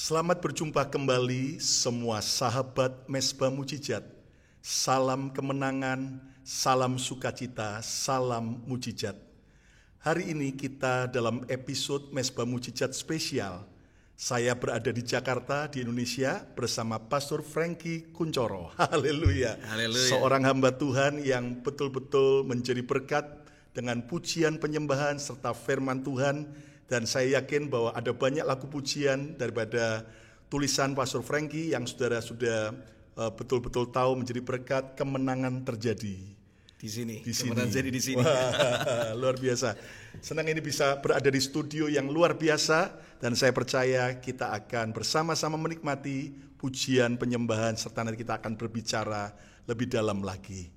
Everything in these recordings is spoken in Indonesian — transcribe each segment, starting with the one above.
Selamat berjumpa kembali semua sahabat Mesbah Mujizat. Salam kemenangan, salam sukacita, salam mujizat. Hari ini kita dalam episode Mesbah Mujizat spesial. Saya berada di Jakarta, di Indonesia bersama Pastor Frankie Kuncoro. Haleluya. Seorang hamba Tuhan yang betul-betul menjadi berkat dengan pujian penyembahan serta firman Tuhan. Dan saya yakin bahwa ada banyak lagu pujian daripada tulisan Pastor Frankie yang saudara sudah betul-betul tahu menjadi berkat. Kemenangan terjadi di sini. Kemenangan terjadi di sini. Wah, luar biasa. Senang ini bisa berada di studio yang luar biasa, dan saya percaya kita akan bersama-sama menikmati pujian penyembahan serta nanti kita akan berbicara lebih dalam lagi.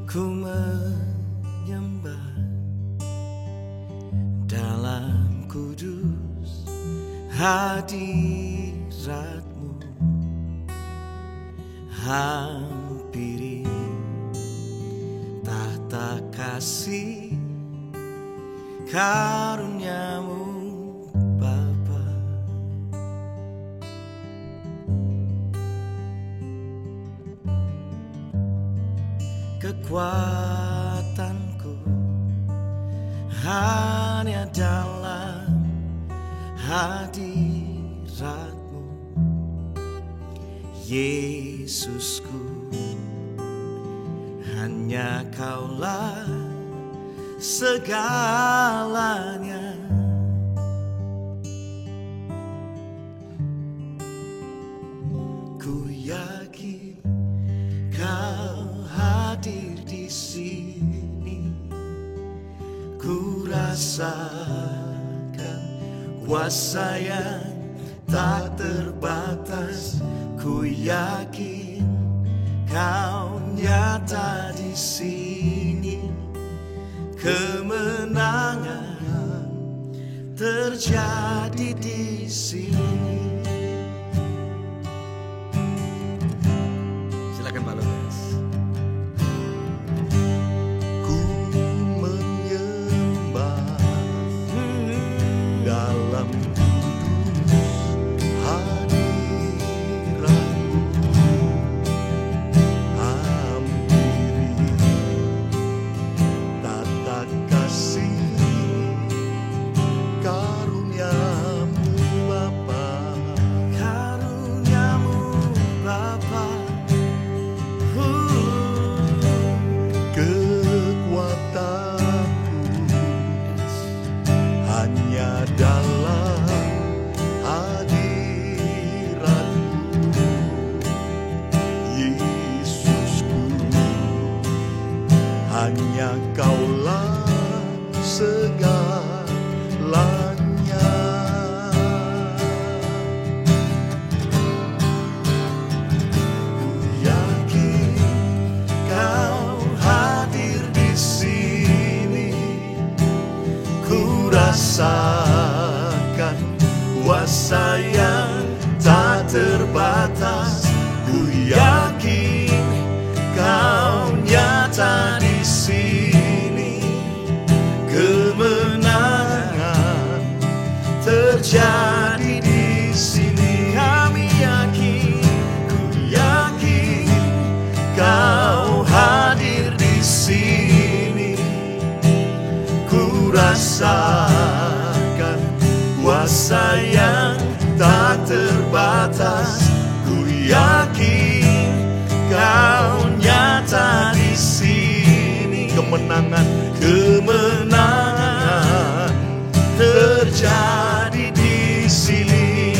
Ku menyembah dalam kudus hadirat-Mu, hampiri tahta kasih karunia-Mu Bapa. Kekuatanku hanya dalam hadirat-Mu, Yesusku. Hanya Kaulah segalanya. Ku yakin Kau hadir di sini, ku rasakan kuasa yang tak terbatas. Ku yakin Kau nyata di sini, kemenangan terjadi di sini. Silakan Pak Lukas. Hanya Kaulah segalanya. Ku yakin Kau hadir di sini, ku rasakan kuasa yang tak terbatas. Ku yakin Kau nyata di sini, kemenangan terjadi di sini. Kami yakin, ku yakin Kau hadir di sini, ku rasakan kuasa yang tak terbatas. Ku yakin Kau nyata di sini, kemenangan terjadi di sini.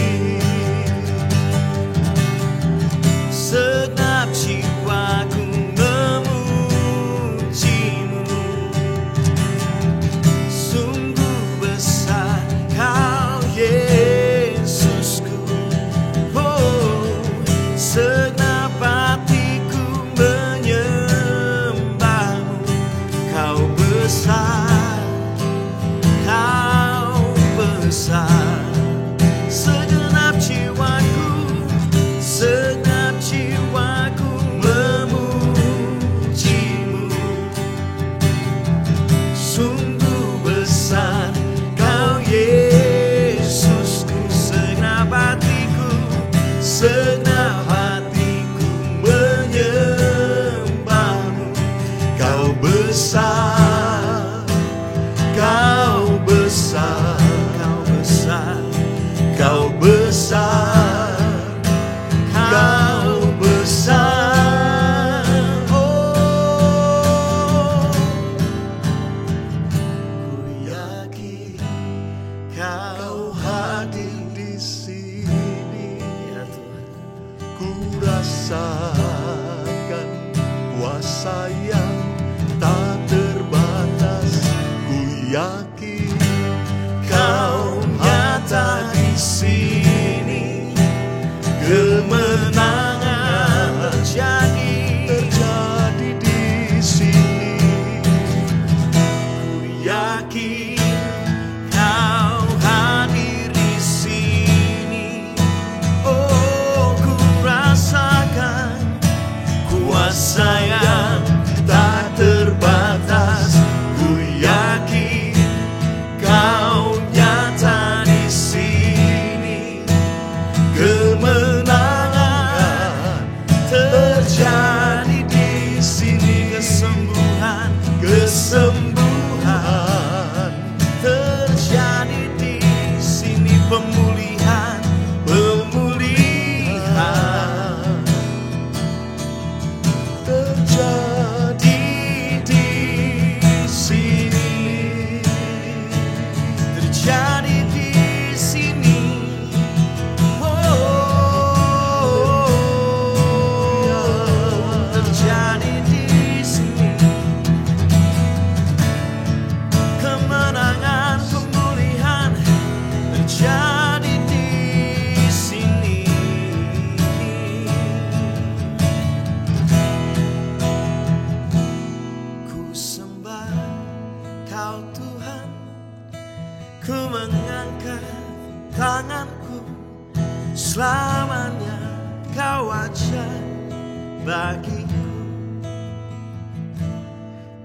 Segenap jiwaku memuji-Mu, sungguh besar Kau Yesusku. Oh, segenap hatiku menyembah-Mu. Kau besar, Kau besar, Kau besar. Oh, ku yakin Kau hadir di sini. Ya Tuhan, Ku rasakan kuasa yang tak terbatas. Ku yakin Kau nyata di sini. Kemenangan terjadi di sini. Ku yakin Kau hadir di sini. Oh, ku rasakan kuasa yang tak terbatas. Ku yakin Kau nyata di sini. Kemenangan terjadi di sini. Kesembuhan terjadi di sini. Pemulihan terjadi di sini. Terjadi di sini. Terjadi di sini. Kemenangan, pemulihan terjadi di sini. Ku sembah Kau Tuhan, ku mengangkat tanganku. Selamanya Kau ajaib bagiku.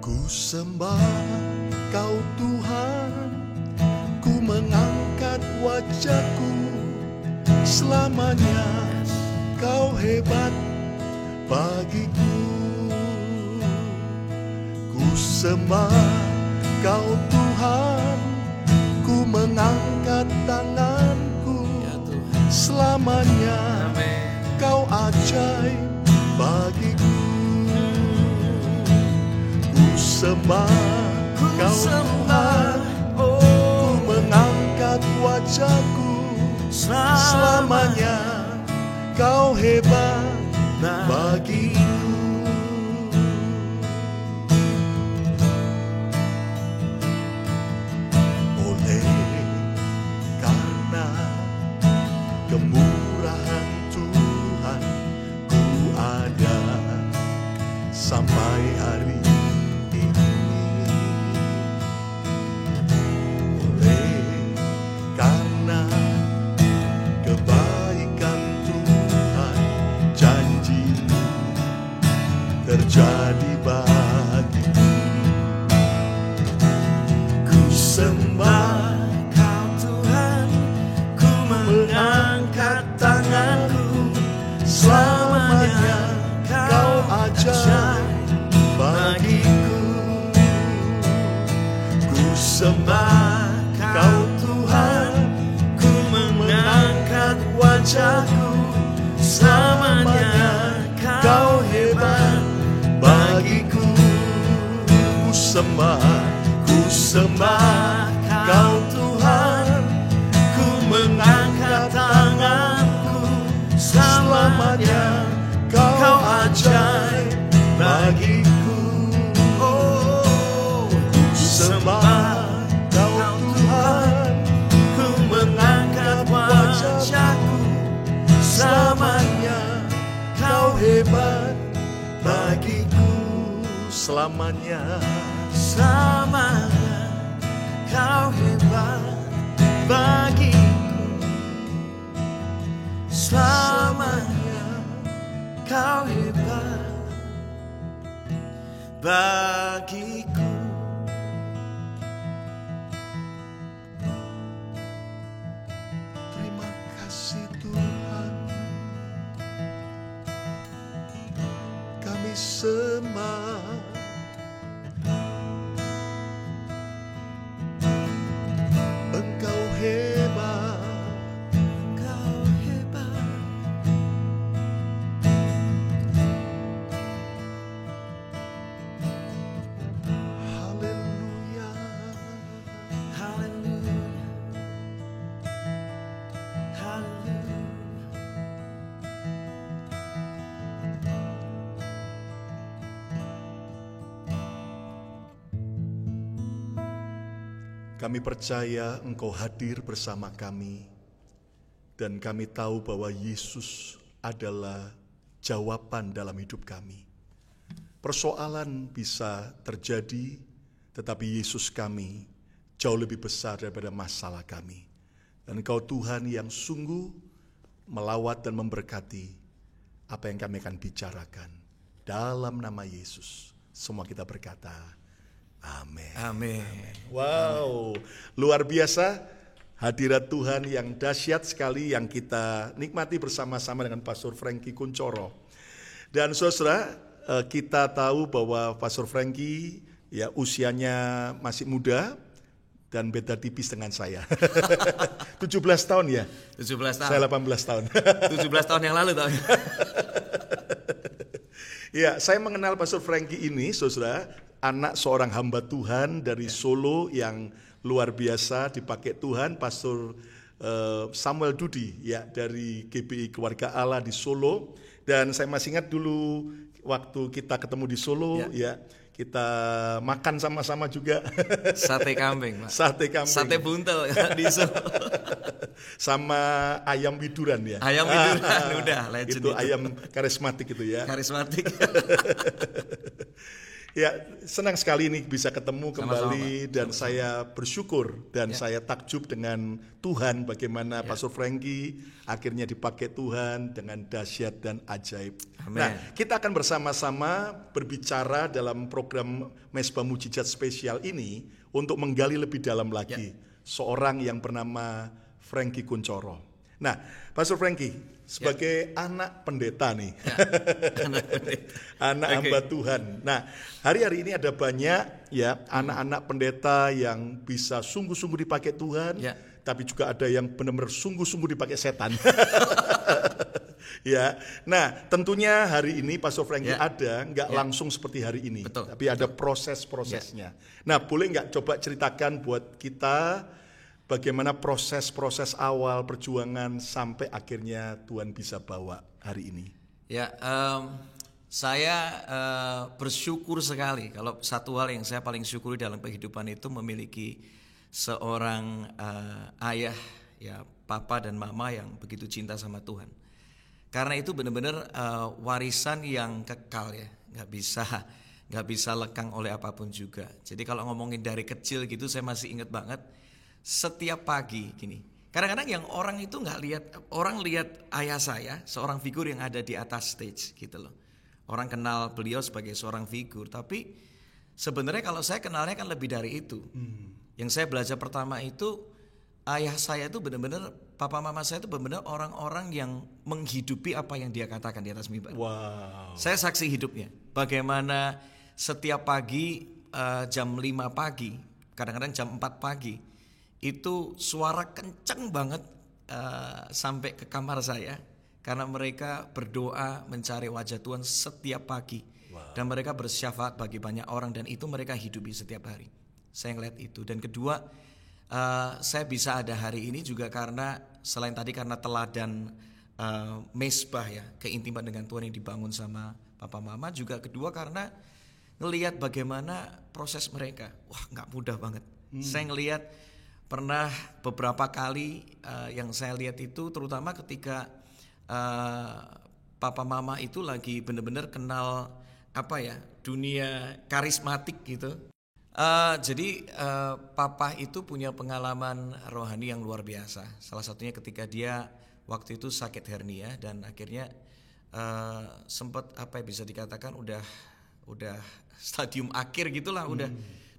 Ku sembah Kau Tuhan, ku mengangkat wajahku. Selamanya Kau hebat bagiku. Ku sembah Kau Tuhan, ku mengangkat tanganku. Ya Tuhan, Selamanya amin. Kau ajaib bagiku. Ku sembah Kau Tuhan, oh, ku mengangkat wajahku. Selamanya Kau hebat bagiku. Oleh karena kemurahan Tuhan, ku ada sampai hari ini. Oleh karena kebaikan Tuhan, janji-Mu terjadi bagiku. Ku sembah Kau Tuhan, ku mengangkat tanganku. Selamanya Kau ajaib bagiku. Ku sembah Kau Tuhan, ku mengangkat wajahku. Selamanya Kau hebat bagiku. Ku sembah Kau Tuhan, ku mengangkat tanganku. Selamanya Kau ajaib bagiku. Oh, ku sembah Kau Tuhan, ku mengangkat wajahku. Selamanya Kau hebat bagiku. selamanya. Selamanya Kau hebat bagiku. Selamanya Kau hebat bagiku. Terima kasih Tuhan, kami sembah. Engkau hebat, Kami percaya Engkau hadir bersama kami, dan kami tahu bahwa Yesus adalah jawaban dalam hidup kami. Persoalan bisa terjadi, tetapi Yesus kami jauh lebih besar daripada masalah kami. Dan Engkau Tuhan yang sungguh melawat dan memberkati apa yang kami akan bicarakan. Dalam nama Yesus, semua kita berkata, amin. Amin. Wow, luar biasa hadirat Tuhan yang dahsyat sekali yang kita nikmati bersama-sama dengan Pastor Frankie Kuncoro. Dan saudara, kita tahu bahwa Pastor Frankie ya usianya masih muda dan beda tipis dengan saya. 17 tahun ya? 17 tahun. Saya 18 tahun. 17 tahun yang lalu tahun. Ya, saya mengenal Pastor Frankie ini, saudara, anak seorang hamba Tuhan dari Solo yang luar biasa dipakai Tuhan, Pastor Samuel Dudi ya dari GBI Keluarga Allah di Solo. Dan saya masih ingat dulu waktu kita ketemu di Solo ya kita makan sama-sama juga. Sate kambing, Pak. Sate kambing. Sate buntel di Solo. Sama ayam widuran ya. Ayam widuran udah legend itu. Ayam karismatik itu ya. Karismatik. Ya, senang sekali nih bisa ketemu kembali. Sama-sama, dan saya bersyukur dan saya takjub dengan Tuhan bagaimana Pastor Frankie akhirnya dipakai Tuhan dengan dahsyat dan ajaib. Amen. Nah, kita akan bersama-sama berbicara dalam program Mesbah Mujizat spesial ini untuk menggali lebih dalam lagi seorang yang bernama Frankie Kuncoro. Nah, Pastor Frankie sebagai anak pendeta nih, anak hamba Tuhan. Nah, hari-hari ini ada banyak ya anak-anak pendeta yang bisa sungguh-sungguh dipakai Tuhan, tapi juga ada yang benar-benar sungguh-sungguh dipakai setan. Ya, nah tentunya hari ini Pastor Frankie ada nggak langsung seperti hari ini, tapi ada proses-prosesnya. Nah, boleh nggak coba ceritakan buat kita bagaimana proses-proses awal perjuangan sampai akhirnya Tuhan bisa bawa hari ini? Ya, saya bersyukur sekali kalau satu hal yang saya paling syukuri dalam kehidupan itu memiliki seorang ayah, ya papa dan mama yang begitu cinta sama Tuhan. Karena itu benar-benar warisan yang kekal ya, nggak bisa lekang oleh apapun juga. Jadi kalau ngomongin dari kecil gitu, saya masih ingat banget. Setiap pagi gini, kadang-kadang yang orang itu nggak lihat, orang lihat ayah saya seorang figur yang ada di atas stage gitu loh. Orang kenal beliau sebagai seorang figur, tapi sebenarnya kalau saya kenalnya kan lebih dari itu. Yang saya belajar pertama itu ayah saya itu benar-benar, papa mama saya itu benar-benar orang-orang yang menghidupi apa yang dia katakan di atas mimbar. Wow. Saya saksi hidupnya. Bagaimana setiap pagi jam 5 pagi, kadang-kadang jam 4 pagi, itu suara kenceng banget sampai ke kamar saya. Karena mereka berdoa mencari wajah Tuhan setiap pagi. Dan mereka bersyafaat bagi banyak orang, dan itu mereka hidupi setiap hari. Saya ngeliat itu. Dan kedua, saya bisa ada hari ini juga karena selain tadi karena teladan mesbah ya, keintiman dengan Tuhan yang dibangun sama papa mama, juga kedua karena ngelihat bagaimana proses mereka. Wah, nggak mudah banget. Saya ngelihat pernah beberapa kali yang saya lihat itu terutama ketika papa mama itu lagi benar-benar kenal apa ya, dunia karismatik gitu. Jadi papa itu punya pengalaman rohani yang luar biasa. Salah satunya ketika dia waktu itu sakit hernia dan akhirnya sempat apa ya, bisa dikatakan udah stadium akhir gitulah, udah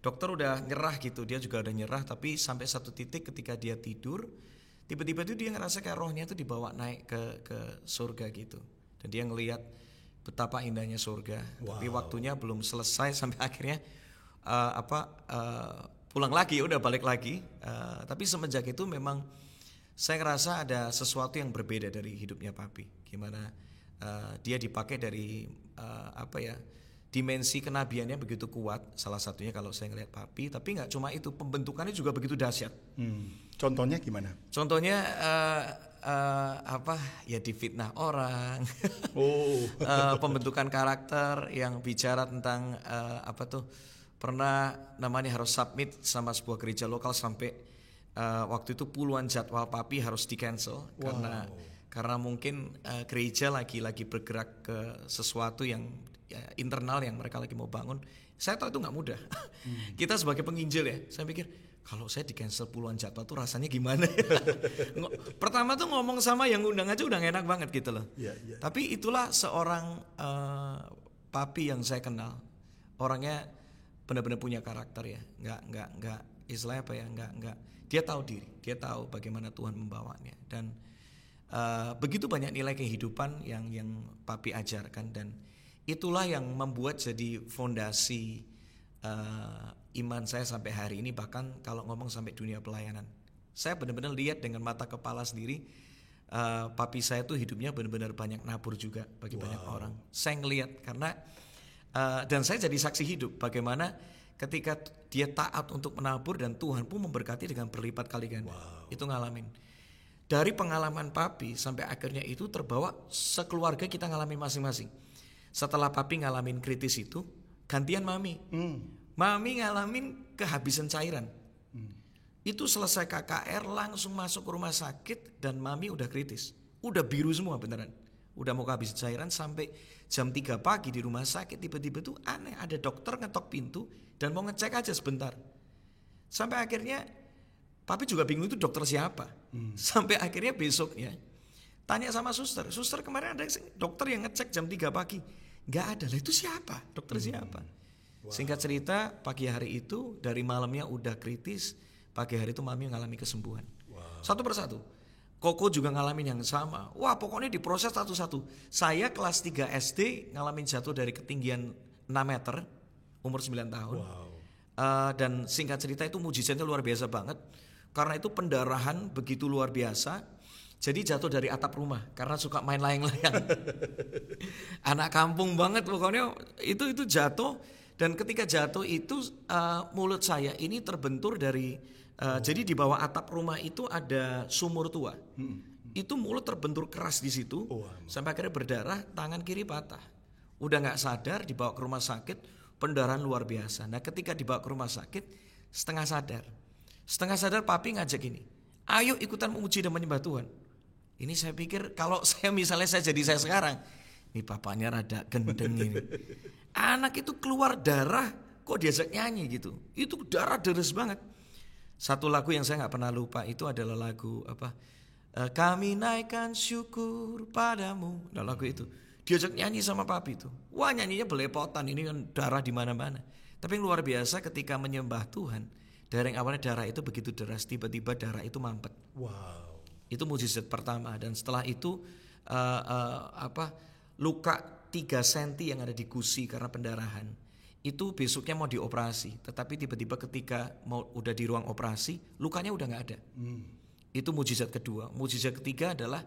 dokter udah nyerah gitu, dia juga udah nyerah. Tapi sampai satu titik ketika dia tidur, tiba-tiba itu dia ngerasa kayak rohnya itu dibawa naik ke surga gitu. Dan dia ngelihat betapa indahnya surga. Tapi waktunya belum selesai sampai akhirnya pulang lagi, udah balik lagi. Tapi semenjak itu memang saya ngerasa ada sesuatu yang berbeda dari hidupnya papi. Gimana dia dipakai dari dimensi kenabiannya begitu kuat. Salah satunya kalau saya ngelihat papi. Tapi nggak cuma itu, pembentukannya juga begitu dahsyat. Contohnya gimana? Contohnya ya difitnah orang. Pembentukan karakter yang bicara tentang pernah namanya harus submit sama sebuah gereja lokal sampai waktu itu puluhan jadwal papi harus di cancel karena mungkin gereja lagi bergerak ke sesuatu yang internal yang mereka lagi mau bangun. Saya tahu itu nggak mudah. Kita sebagai penginjil ya, saya pikir kalau saya di cancel puluhan jadwal tuh rasanya gimana ya? Pertama tuh ngomong sama yang undang aja udah enak banget gitu loh. Tapi itulah seorang papi yang saya kenal, orangnya benar-benar punya karakter ya, nggak istilahnya apa ya, nggak dia tahu diri, dia tahu bagaimana Tuhan membawanya dan begitu banyak nilai kehidupan yang papi ajarkan dan itulah yang membuat jadi fondasi iman saya sampai hari ini, bahkan kalau ngomong sampai dunia pelayanan. Saya benar-benar lihat dengan mata kepala sendiri, papi saya tuh hidupnya benar-benar banyak nabur juga bagi banyak orang. Saya ngelihat karena dan saya jadi saksi hidup bagaimana ketika dia taat untuk menabur dan Tuhan pun memberkati dengan berlipat kali ganda. Itu ngalamin. Dari pengalaman papi sampai akhirnya itu terbawa sekeluarga kita ngalamin masing-masing. Setelah papi ngalamin kritis itu, gantian mami. Mami ngalamin kehabisan cairan. Itu selesai KKR langsung masuk ke rumah sakit dan mami udah kritis. Udah biru semua beneran. Udah mau kehabisan cairan sampai jam 3 pagi di rumah sakit. Tiba-tiba tuh aneh, ada dokter ngetok pintu dan mau ngecek aja sebentar. Sampai akhirnya papi juga bingung itu dokter siapa. Sampai akhirnya besoknya tanya sama suster. Suster kemarin ada dokter yang ngecek jam 3 pagi. Gak ada lah, itu siapa? Dokter siapa? Singkat cerita pagi hari itu dari malamnya udah kritis. Pagi hari itu mami mengalami kesembuhan. Satu persatu. Koko juga ngalamin yang sama. Wah pokoknya diproses satu-satu. Saya kelas 3 SD ngalamin jatuh dari ketinggian 6 meter. Umur 9 tahun. Dan singkat cerita itu mujizatnya luar biasa banget. Karena itu pendarahan begitu luar biasa. Jadi jatuh dari atap rumah karena suka main layang-layang. Anak kampung banget pokoknya itu jatuh dan ketika jatuh itu mulut saya ini terbentur dari jadi di bawah atap rumah itu ada sumur tua. Itu mulut terbentur keras di situ sampai akhirnya berdarah, tangan kiri patah. Udah nggak sadar dibawa ke rumah sakit, pendarahan luar biasa. Nah ketika dibawa ke rumah sakit setengah sadar papi ngajak ini, ayo ikutan memuji dan menyembah Tuhan. Ini saya pikir kalau saya misalnya saya jadi saya sekarang, ini papanya rada gendeng ini. Anak itu keluar darah, kok diajak nyanyi gitu. Itu darah deres banget. Satu lagu yang saya nggak pernah lupa itu adalah lagu apa? Kami naikkan syukur padamu. Nah lagu itu diajak nyanyi sama papi itu. Wah nyanyinya belepotan, ini kan darah di mana-mana. Tapi yang luar biasa ketika menyembah Tuhan, dari yang awalnya darah itu begitu deras, tiba-tiba darah itu mampet. Itu mujizat pertama dan setelah itu luka 3 cm yang ada di gusi karena pendarahan itu besoknya mau dioperasi, tetapi tiba-tiba ketika udah di ruang operasi lukanya udah nggak ada. Itu mujizat kedua. Mujizat ketiga adalah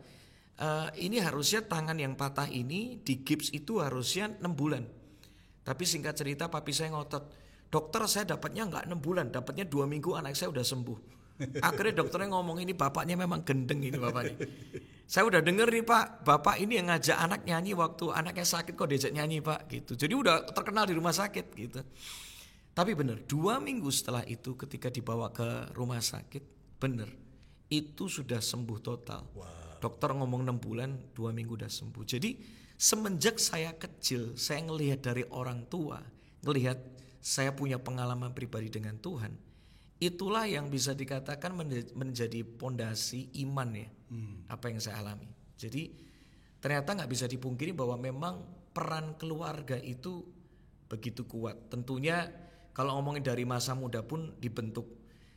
ini harusnya tangan yang patah ini di gips itu harusnya 6 bulan, tapi singkat cerita papi saya ngotot, dokter saya dapatnya nggak 6 bulan, dapatnya 2 minggu anak saya udah sembuh. Akhirnya dokternya ngomong ini bapaknya memang gendeng ini bapaknya. Saya udah denger nih pak, bapak ini yang ngajak anak nyanyi waktu anaknya sakit kok diajak nyanyi pak gitu. Jadi udah terkenal di rumah sakit gitu. Tapi bener 2 minggu setelah itu ketika dibawa ke rumah sakit, bener itu sudah sembuh total. Dokter ngomong 6 bulan, 2 minggu udah sembuh. Jadi semenjak saya kecil saya ngelihat dari orang tua, ngelihat saya punya pengalaman pribadi dengan Tuhan. Itulah yang bisa dikatakan menjadi pondasi iman ya, apa yang saya alami. Jadi ternyata gak bisa dipungkiri bahwa memang peran keluarga itu begitu kuat. Tentunya kalau ngomongin dari masa muda pun dibentuk.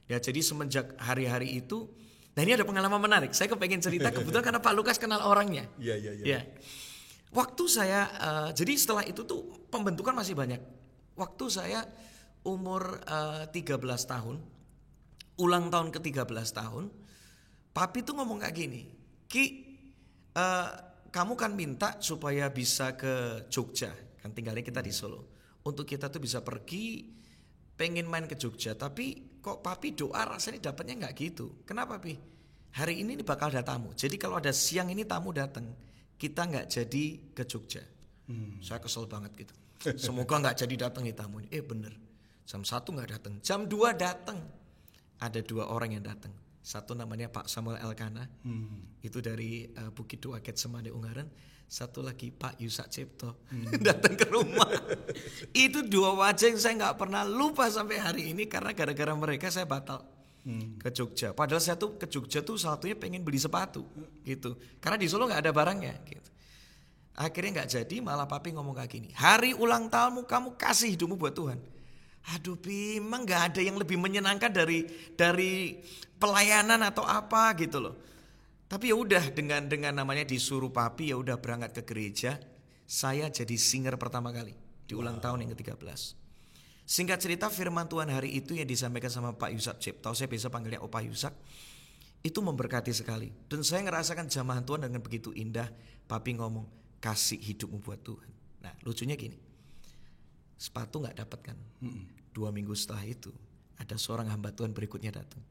Ya jadi semenjak hari-hari itu, nah ini ada pengalaman menarik. Saya kepengen cerita kebetulan karena Pak Lukas kenal orangnya. Iya. Waktu saya, jadi setelah itu tuh pembentukan masih banyak. Waktu saya umur 13 tahun, ulang tahun ke-13 tahun, papi tuh ngomong kayak gini, Ki, kamu kan minta supaya bisa ke Jogja, kan tinggalnya kita di Solo, untuk kita tuh bisa pergi, pengen main ke Jogja, tapi kok papi doa rasanya dapatnya nggak gitu. Kenapa Pi? Hari ini bakal ada tamu, jadi kalau ada siang ini tamu datang, kita nggak jadi ke Jogja. Saya kesel banget gitu. Semoga nggak jadi datang nih tamu ini. Bener. Jam 1 nggak datang, jam 2 datang. Ada 2 orang yang datang. Satu namanya Pak Samuel Elkana, itu dari Bukit Dua Getsemani Ungaran. Satu lagi Pak Yusak Cipto datang ke rumah. Itu 2 wajah yang saya nggak pernah lupa sampai hari ini, karena gara-gara mereka saya batal ke Jogja. Padahal saya tuh ke Jogja tuh satunya pengen beli sepatu gitu, karena di Solo nggak ada barangnya gitu. Akhirnya nggak jadi, malah papi ngomong kayak gini, hari ulang tahunmu kamu kasih hidupmu buat Tuhan. Aduh Pi, emang nggak ada yang lebih menyenangkan dari pelayanan atau apa gitu loh. Tapi ya udah, dengan namanya disuruh papi, ya udah berangkat ke gereja. Saya jadi singer pertama kali di ulang tahun yang ke-13. Singkat cerita, firman Tuhan hari itu yang disampaikan sama Pak Yusak Cipto, saya biasa panggilnya Opa Yusak, itu memberkati sekali. Dan saya ngerasakan jamahan Tuhan dengan begitu indah. Papi ngomong, kasih hidupmu buat Tuhan. Nah lucunya gini, sepatu gak dapat kan. 2 minggu setelah itu ada seorang hamba Tuhan berikutnya datang.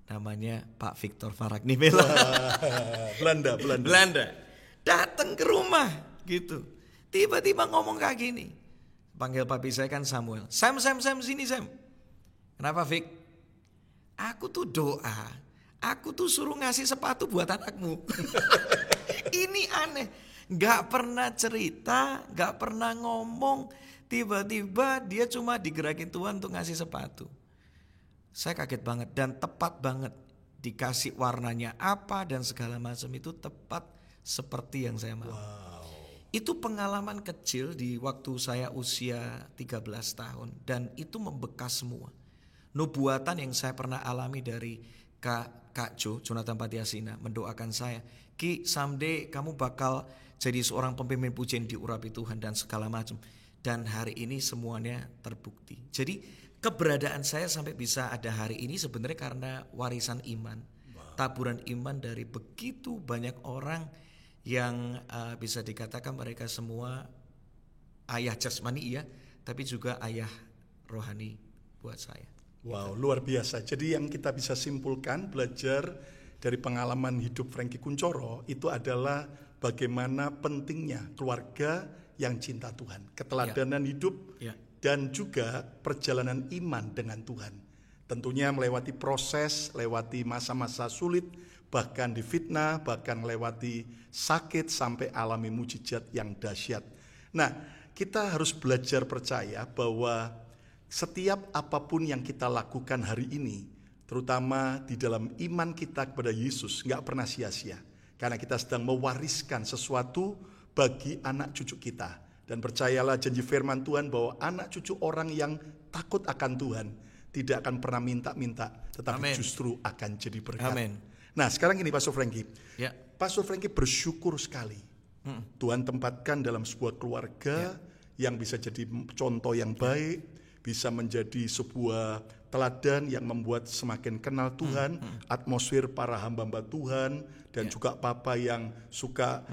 Namanya Pak Victor Faragnimela. Belanda. Datang ke rumah gitu. Tiba-tiba ngomong kayak gini. Panggil papi saya kan Samuel. Sam sini Sam. Kenapa Vic? Aku tuh doa. Aku tuh suruh ngasih sepatu buat anakmu. Ini aneh. Gak pernah cerita, gak pernah ngomong. Tiba-tiba dia cuma digerakin Tuhan untuk ngasih sepatu. Saya kaget banget dan tepat banget. Dikasih warnanya apa dan segala macam itu tepat seperti yang saya mau. Itu pengalaman kecil di waktu saya usia 13 tahun. Dan itu membekas semua. Nubuatan yang saya pernah alami dari Kak Jonathan Patiasina mendoakan saya, Ki someday kamu bakal jadi seorang pemimpin pujian diurapi Tuhan dan segala macam. Dan hari ini semuanya terbukti. Jadi keberadaan saya sampai bisa ada hari ini sebenarnya karena warisan iman. Taburan iman dari begitu banyak orang yang bisa dikatakan mereka semua ayah jasmani iya, tapi juga ayah rohani buat saya. Wow, luar biasa. Jadi yang kita bisa simpulkan belajar dari pengalaman hidup Frankie Kunchoro itu adalah bagaimana pentingnya keluarga yang cinta Tuhan, keteladanan hidup dan juga perjalanan iman dengan Tuhan. Tentunya melewati proses, lewati masa-masa sulit, bahkan difitnah, bahkan melewati sakit sampai alami mujizat yang dahsyat. Nah, kita harus belajar percaya bahwa setiap apapun yang kita lakukan hari ini, terutama di dalam iman kita kepada Yesus, gak pernah sia-sia. Karena kita sedang mewariskan sesuatu bagi anak cucu kita. Dan percayalah janji firman Tuhan bahwa anak cucu orang yang takut akan Tuhan tidak akan pernah minta-minta, tetapi justru akan jadi berkat. Nah sekarang ini Pastor Frankie, Pastor Frankie bersyukur sekali Tuhan tempatkan dalam sebuah keluarga yang bisa jadi contoh yang baik, bisa menjadi sebuah teladan yang membuat semakin kenal Tuhan, atmosfer para hamba-hamba Tuhan, dan juga papa yang suka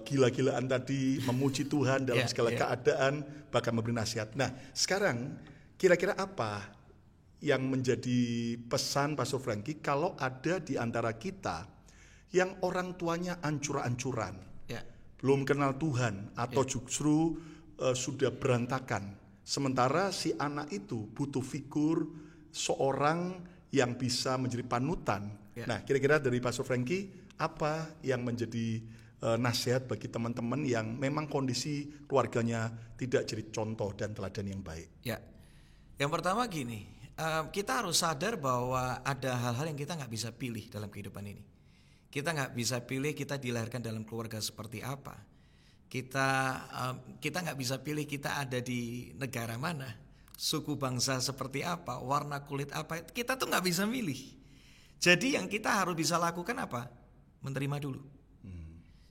gila-gilaan tadi, memuji Tuhan dalam segala keadaan, bahkan memberi nasihat. Nah sekarang kira-kira apa yang menjadi pesan Pastor Frankie kalau ada di antara kita yang orang tuanya ancur-ancuran, belum kenal Tuhan, atau justru sudah berantakan, sementara si anak itu butuh figur seorang yang bisa menjadi panutan. Nah kira-kira dari Pastor Frankie apa yang menjadi nasihat bagi teman-teman yang memang kondisi keluarganya tidak jadi contoh dan teladan yang baik? Yang pertama gini, kita harus sadar bahwa ada hal-hal yang kita gak bisa pilih dalam kehidupan ini. Kita gak bisa pilih kita dilahirkan dalam keluarga seperti apa. Kita gak bisa pilih kita ada di negara mana, suku bangsa seperti apa, warna kulit apa. Kita tuh gak bisa milih. Jadi yang kita harus bisa lakukan apa? Menerima dulu.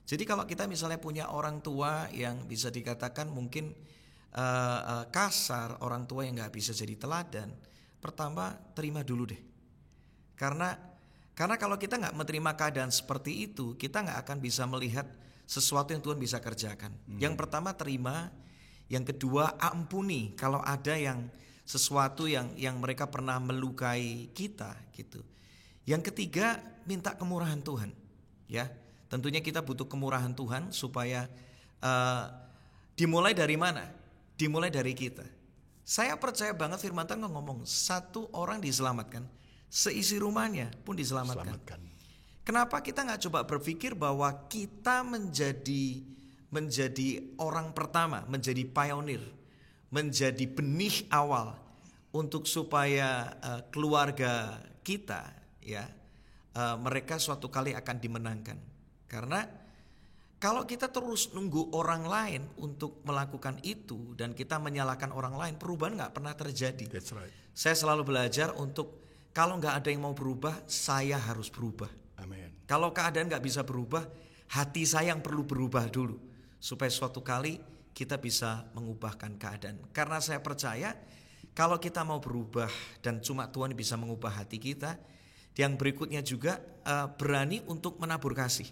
Jadi kalau kita misalnya punya orang tua yang bisa dikatakan mungkin kasar, orang tua yang gak bisa jadi teladan, pertama terima dulu deh. Karena kalau kita gak menerima keadaan seperti itu, kita gak akan bisa melihat sesuatu yang Tuhan bisa kerjakan. Yang pertama terima, yang kedua ampuni kalau ada yang sesuatu yang mereka pernah melukai kita gitu. Yang ketiga minta kemurahan Tuhan. Ya, tentunya kita butuh kemurahan Tuhan supaya dimulai dari mana? Dimulai dari kita. Saya percaya banget firman Tuhan ngomong satu orang diselamatkan, seisi rumahnya pun diselamatkan. Selamatkan. Kenapa kita nggak coba berpikir bahwa kita menjadi orang pertama, menjadi pionir, menjadi benih awal untuk supaya keluarga kita ya mereka suatu kali akan dimenangkan. Karena kalau kita terus nunggu orang lain untuk melakukan itu dan kita menyalahkan orang lain, perubahan nggak pernah terjadi. That's right. Saya selalu belajar untuk kalau nggak ada yang mau berubah, saya harus berubah. Amin. Kalau keadaan nggak bisa berubah, hati saya yang perlu berubah dulu supaya suatu kali kita bisa mengubahkan keadaan. Karena saya percaya kalau kita mau berubah dan cuma Tuhan bisa mengubah hati kita, yang berikutnya juga berani untuk menabur kasih.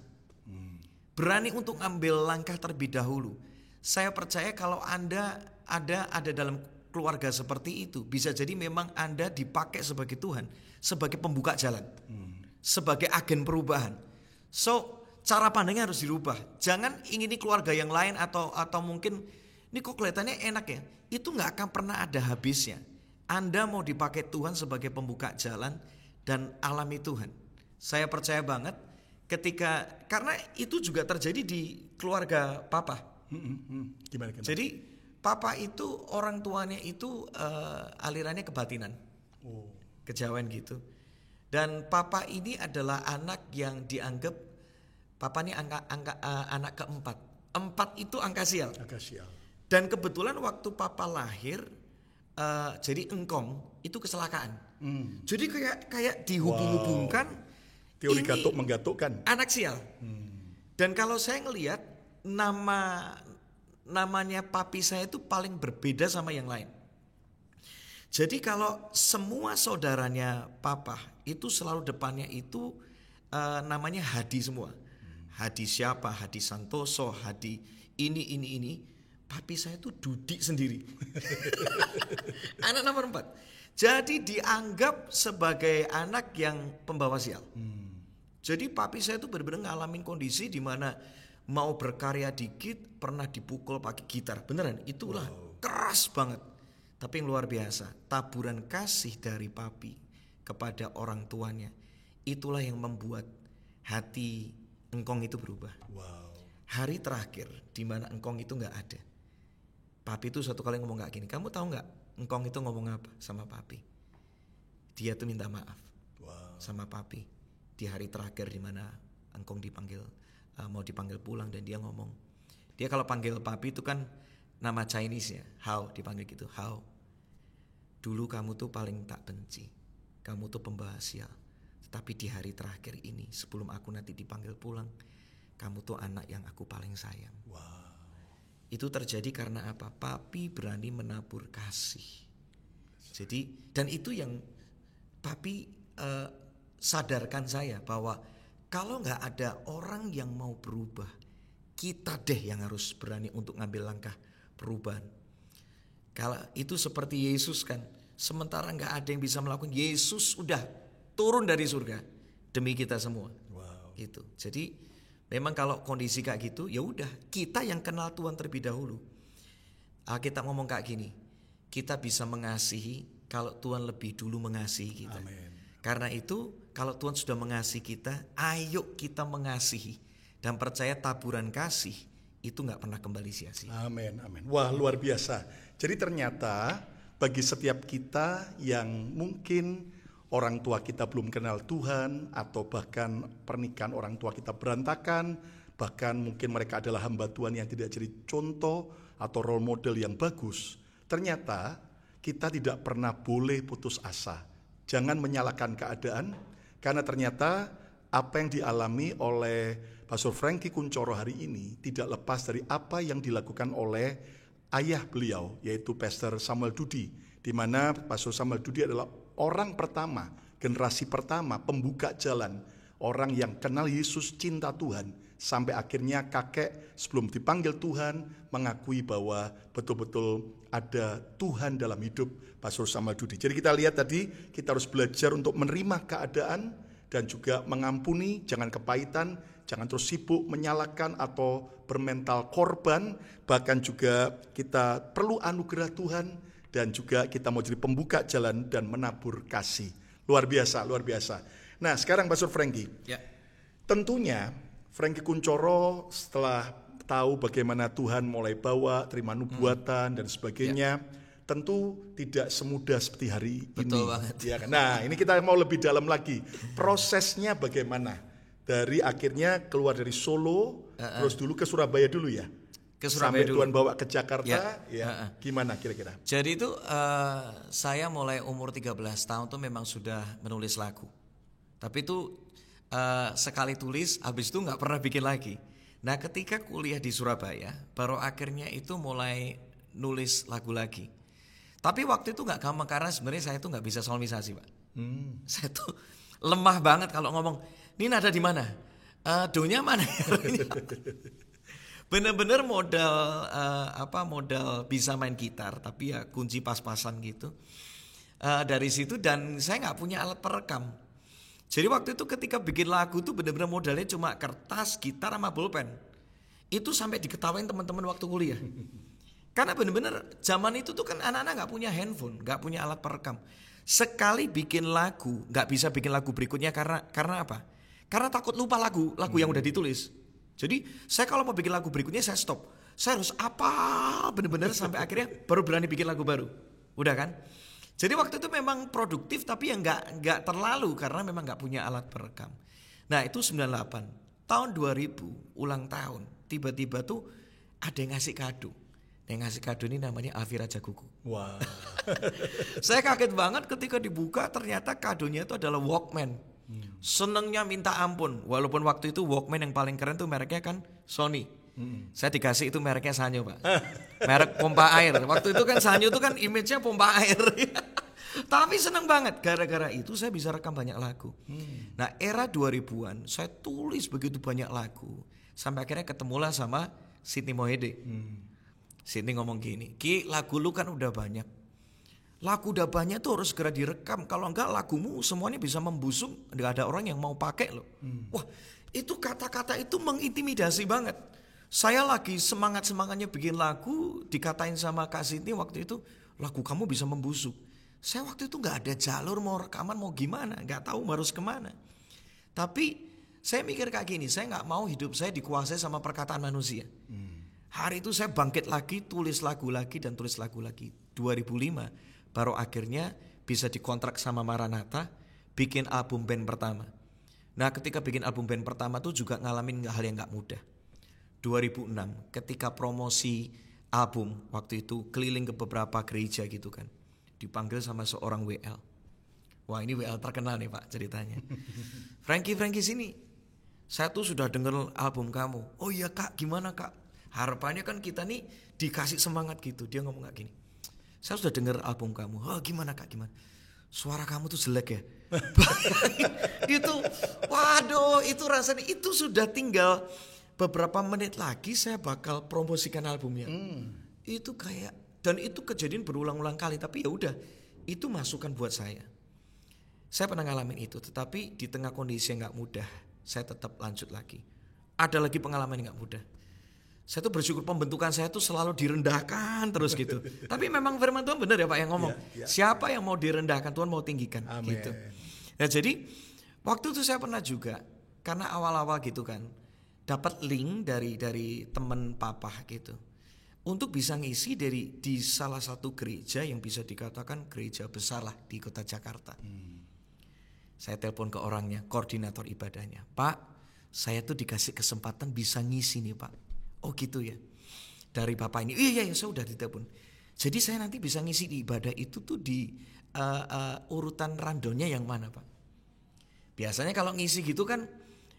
Berani untuk ambil langkah terlebih dahulu. Saya percaya kalau Anda ada dalam keluarga seperti itu, bisa jadi memang Anda dipakai sebagai Tuhan, sebagai pembuka jalan, sebagai agen perubahan. So, cara pandangnya harus dirubah. Jangan ingini keluarga yang lain atau mungkin ini kok kelihatannya enak ya. Itu nggak akan pernah ada habisnya. Anda mau dipakai Tuhan sebagai pembuka jalan dan alami Tuhan. Saya percaya banget. Karena itu juga terjadi di keluarga papa. Gimana? Jadi papa itu orang tuanya itu alirannya kebatinan, kejawen gitu. Dan papa ini adalah anak yang dianggap papa ini anak keempat. 4 itu angka sial. Dan kebetulan waktu papa lahir, jadi engkong itu kecelakaan. Jadi kayak dihubung-hubungkan. Teori gatuk menggatukkan. Anak sial. Dan kalau saya ngelihat namanya papi saya itu paling berbeda sama yang lain. Jadi kalau semua saudaranya papa itu selalu depannya itu namanya Hadi semua. Hadi siapa? Hadi Santoso, Hadi ini. Papi saya itu Dudi sendiri. Anak nomor 4. Jadi dianggap sebagai anak yang pembawa sial. Jadi papi saya itu benar-benar ngalamin kondisi di mana mau berkarya dikit pernah dipukul pakai gitar. Beneran, itulah keras banget. Tapi yang luar biasa, taburan kasih dari papi kepada orang tuanya, itulah yang membuat hati engkong itu berubah. Hari terakhir di mana engkong itu nggak ada, papi itu satu kali ngomong kayak gini. Kamu tahu nggak engkong itu ngomong apa sama papi? Dia tuh minta maaf sama papi. Di hari terakhir di mana engkong mau dipanggil pulang dan dia ngomong. Dia kalau panggil papi itu kan nama Chinese ya, Hao, dipanggil gitu, Hao. Dulu kamu tuh paling tak benci. Kamu tuh pembawa sial. Tetapi di hari terakhir ini sebelum aku nanti dipanggil pulang, kamu tuh anak yang aku paling sayang. Itu terjadi karena apa? Papi berani menabur kasih. Jadi dan itu yang papi sadarkan saya bahwa kalau nggak ada orang yang mau berubah, kita deh yang harus berani untuk ngambil langkah perubahan. Kalau itu seperti Yesus kan, sementara nggak ada yang bisa melakukan, Yesus udah turun dari surga demi kita semua. Gitu. Jadi memang kalau kondisi kayak gitu, ya udah kita yang kenal Tuhan terlebih dahulu. Kita ngomong kayak gini, kita bisa mengasihi kalau Tuhan lebih dulu mengasihi kita. Amin. Karena itu kalau Tuhan sudah mengasihi kita, ayo kita mengasihi dan percaya taburan kasih itu nggak pernah kembali sia-sia. Amin. Wah, luar biasa. Jadi ternyata bagi setiap kita yang mungkin orang tua kita belum kenal Tuhan atau bahkan pernikahan orang tua kita berantakan, bahkan mungkin mereka adalah hamba Tuhan yang tidak jadi contoh atau role model yang bagus. Ternyata kita tidak pernah boleh putus asa. Jangan menyalahkan keadaan, karena ternyata apa yang dialami oleh Pastor Frankie Kuncoro hari ini tidak lepas dari apa yang dilakukan oleh ayah beliau, yaitu Pastor Samuel Dudi, di mana Pastor Samuel Dudi adalah orang pertama, generasi pertama pembuka jalan, orang yang kenal Yesus, cinta Tuhan, sampai akhirnya kakek sebelum dipanggil Tuhan mengakui bahwa betul-betul ada Tuhan dalam hidup Pastor Samuel Dudi. Jadi kita lihat tadi, kita harus belajar untuk menerima keadaan dan juga mengampuni, jangan kepahitan, jangan terus sibuk menyalahkan atau bermental korban. Bahkan juga kita perlu anugerah Tuhan dan juga kita mau jadi pembuka jalan dan menabur kasih. Luar biasa, luar biasa. Nah, sekarang Pastor Frankie. Ya. Tentunya Frankie Kunchoro setelah tahu bagaimana Tuhan mulai bawa, terima nubuatan dan sebagainya, tentu tidak semudah seperti hari Betul ini. banget. Ya kan? Nah, ini kita mau lebih dalam lagi. Prosesnya bagaimana? Dari akhirnya keluar dari Solo, terus dulu ke Surabaya dulu ya? Ke Surabaya sampai dulu. Tuhan bawa ke Jakarta, Ya. Gimana kira-kira? Jadi itu saya mulai umur 13 tahun tuh memang sudah menulis lagu. Tapi itu sekali tulis, habis itu nggak pernah bikin lagi. Nah ketika kuliah di Surabaya, baru akhirnya itu mulai nulis lagu lagi. Tapi waktu itu nggak gampang karena sebenarnya saya tuh nggak bisa solmisasi, Pak. Saya tuh lemah banget kalau ngomong, ini nada di mana? Do-nya mana? Bener-bener modal modal bisa main gitar, tapi ya kunci pas-pasan gitu. Dari situ dan saya nggak punya alat perekam. Jadi waktu itu ketika bikin lagu tuh bener-bener modalnya cuma kertas, gitar, sama pulpen. Itu sampai diketawain teman-teman waktu kuliah. Karena bener-bener zaman itu tuh kan anak-anak nggak punya handphone, nggak punya alat perekam. Sekali bikin lagu, nggak bisa bikin lagu berikutnya karena apa? Karena takut lupa lagu yang udah ditulis. Jadi saya kalau mau bikin lagu berikutnya saya stop. Saya harus apa bener-bener sampai akhirnya baru berani bikin lagu baru. Udah kan? Jadi waktu itu memang produktif tapi ya nggak terlalu karena memang nggak punya alat perekam. Nah itu 98. Tahun 2000 ulang tahun tiba-tiba tuh ada yang ngasih kado. Yang ngasih kado ini namanya Alfi Rajakuku. Wah. Saya kaget banget ketika dibuka ternyata kadonya itu adalah Walkman. Senengnya minta ampun. Walaupun waktu itu Walkman yang paling keren tuh mereknya kan Sony. Saya dikasih itu mereknya Sanyo, Pak. Merek pompa air. Waktu itu kan Sanyo itu kan image-nya pompa air. Tapi seneng banget. Gara-gara itu saya bisa rekam banyak lagu. Nah era 2000-an saya tulis begitu banyak lagu. Sampai akhirnya ketemulah sama Sydney Mohede. Sydney ngomong gini, Ki lagu lu kan udah banyak. Lagu udah banyak tuh harus segera direkam. Kalau enggak lagumu semuanya bisa membusuk. Enggak ada orang yang mau pakai loh. Wah itu kata-kata itu mengintimidasi banget. Saya lagi semangat-semangatnya bikin lagu. Dikatain sama Kak Sydney waktu itu, lagu kamu bisa membusuk. Saya waktu itu enggak ada jalur mau rekaman mau gimana. Enggak tahu harus kemana. Tapi saya mikir kayak gini, saya enggak mau hidup saya dikuasai sama perkataan manusia. Hari itu saya bangkit lagi, tulis lagu lagi dan tulis lagu lagi. 2005 baru akhirnya bisa dikontrak sama Maranatha bikin album band pertama. Nah ketika bikin album band pertama tuh juga ngalamin hal yang gak mudah. 2006 ketika promosi album waktu itu keliling ke beberapa gereja gitu kan. Dipanggil sama seorang WL. Wah ini WL terkenal nih Pak ceritanya. Frankie sini. Saya tuh sudah denger album kamu. Oh iya Kak gimana Kak? Harapannya kan kita nih dikasih semangat gitu. Dia ngomong gak gini. Saya sudah dengar album kamu. Oh gimana Kak gimana? Suara kamu tuh jelek ya. Itu waduh itu rasanya itu sudah tinggal beberapa menit lagi saya bakal promosikan albumnya. Itu kayak dan itu kejadian berulang-ulang kali tapi ya udah itu masukan buat saya. Saya pernah ngalamin itu tetapi di tengah kondisi yang gak mudah saya tetap lanjut lagi. Ada lagi pengalaman yang gak mudah. Saya tuh bersyukur pembentukan saya tuh selalu direndahkan terus gitu. Tapi memang firman Tuhan benar ya Pak yang ngomong. Siapa yang mau direndahkan Tuhan mau tinggikan. Amen. Gitu. Nah jadi waktu itu saya pernah juga karena awal-awal gitu kan dapat link dari teman papa gitu untuk bisa ngisi di salah satu gereja yang bisa dikatakan gereja besar lah di kota Jakarta. Saya telepon ke orangnya, koordinator ibadahnya. Pak, saya tuh dikasih kesempatan bisa ngisi nih Pak. Oh gitu ya. Dari bapak ini. Iya saya udah ditelepon. Jadi saya nanti bisa ngisi di ibadah itu tuh di urutan randonnya yang mana Pak? Biasanya kalau ngisi gitu kan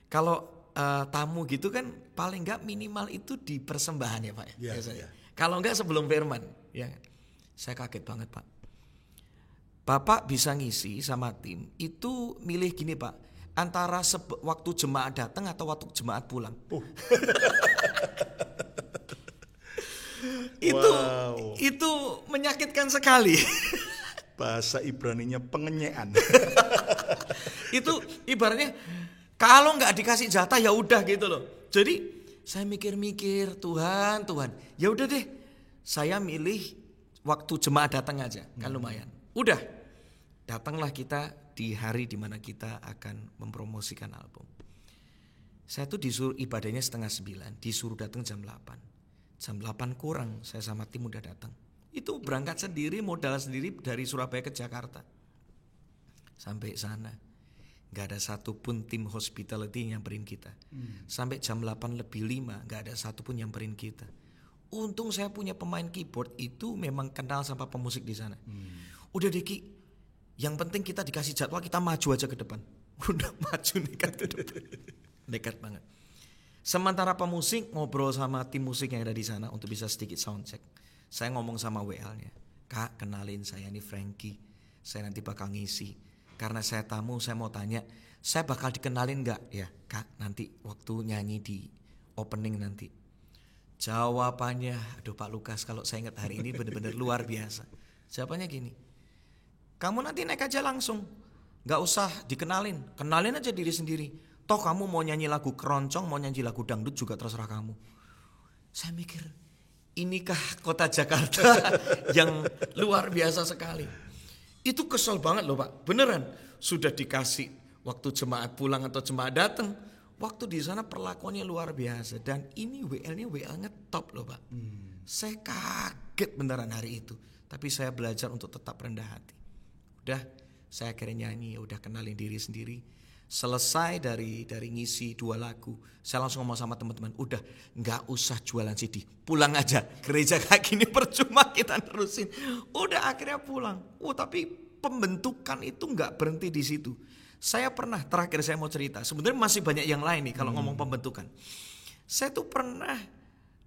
kalau tamu gitu kan paling enggak minimal itu di persembahan ya Pak ya. Ya. Kalau enggak sebelum firman ya. Saya kaget banget Pak. Bapak bisa ngisi sama tim itu milih gini Pak. Antara waktu jemaat datang atau waktu jemaat pulang. Itu menyakitkan sekali. Bahasa Ibraninya pengenyean. Itu ibaratnya kalau nggak dikasih jatah ya udah gitu loh. Jadi saya mikir-mikir Tuhan, ya udah deh. Saya milih waktu jemaat datang aja kan lumayan. Udah, datanglah kita di hari dimana kita akan mempromosikan album. Saya tuh disuruh ibadahnya 8:30, disuruh datang jam 8. Jam 8 kurang saya sama tim udah datang. Itu berangkat sendiri, modal sendiri dari Surabaya ke Jakarta. Sampai sana gak ada satupun tim hospitality yang nyamperin kita. Sampai jam 8:05 gak ada satupun nyamperin kita. Untung saya punya pemain keyboard itu memang kenal sama pemusik di sana. Udah Deki, yang penting kita dikasih jadwal, kita maju aja ke depan. Udah maju nekat ke depan. Nekat banget. Sementara pemusik ngobrol sama tim musik yang ada di sana untuk bisa sedikit soundcheck. Saya ngomong sama WL-nya, Kak kenalin saya ini Frankie, saya nanti bakal ngisi. Karena saya tamu, saya mau tanya, saya bakal dikenalin gak? Ya Kak, nanti waktu nyanyi di opening nanti. Jawabannya, aduh Pak Lukas, kalau saya ingat hari ini benar-benar luar biasa. Jawabannya gini, kamu nanti naik aja langsung, gak usah dikenalin, kenalin aja diri sendiri. Toh kamu mau nyanyi lagu keroncong, mau nyanyi lagu dangdut juga terserah kamu. Saya mikir, inikah kota Jakarta yang luar biasa sekali. Itu kesel banget loh Pak, beneran. Sudah dikasih waktu jemaat pulang atau jemaat datang, waktu di sana perlakuannya luar biasa. Dan ini WL-nya WL ngetop loh Pak. Saya kaget beneran hari itu. Tapi saya belajar untuk tetap rendah hati. Udah, saya akhirnya nyanyi, udah kenalin diri sendiri. Selesai dari ngisi 2 lagu, saya langsung ngomong sama teman-teman, udah nggak usah jualan CD, pulang aja. Gereja kayak gini percuma kita terusin. Udah akhirnya pulang. Tapi pembentukan itu nggak berhenti di situ. Saya pernah, terakhir saya mau cerita, sebenarnya masih banyak yang lain nih kalau ngomong pembentukan. Saya tuh pernah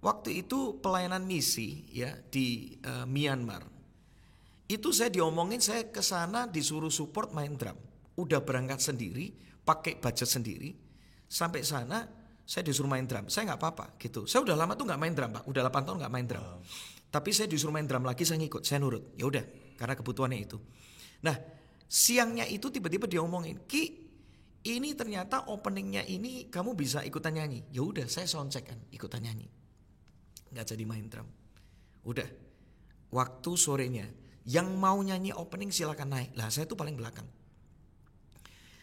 waktu itu pelayanan misi ya di Myanmar. Itu saya diomongin, saya ke sana disuruh support main drum. Udah berangkat sendiri, pakai budget sendiri. Sampai sana saya disuruh main drum. Saya nggak apa-apa gitu. Saya udah lama tuh nggak main drum Pak. Udah 8 tahun nggak main drum. Tapi saya disuruh main drum lagi, saya ngikut, saya nurut. Ya udah, karena kebutuhannya itu. Nah siangnya itu tiba-tiba dia ngomongin, Ki ini ternyata openingnya ini kamu bisa ikutan nyanyi. Ya udah, saya soundcheck kan, ikutan nyanyi. Nggak jadi main drum. Udah, waktu sorenya yang mau nyanyi opening silakan naik. Lah saya tuh paling belakang.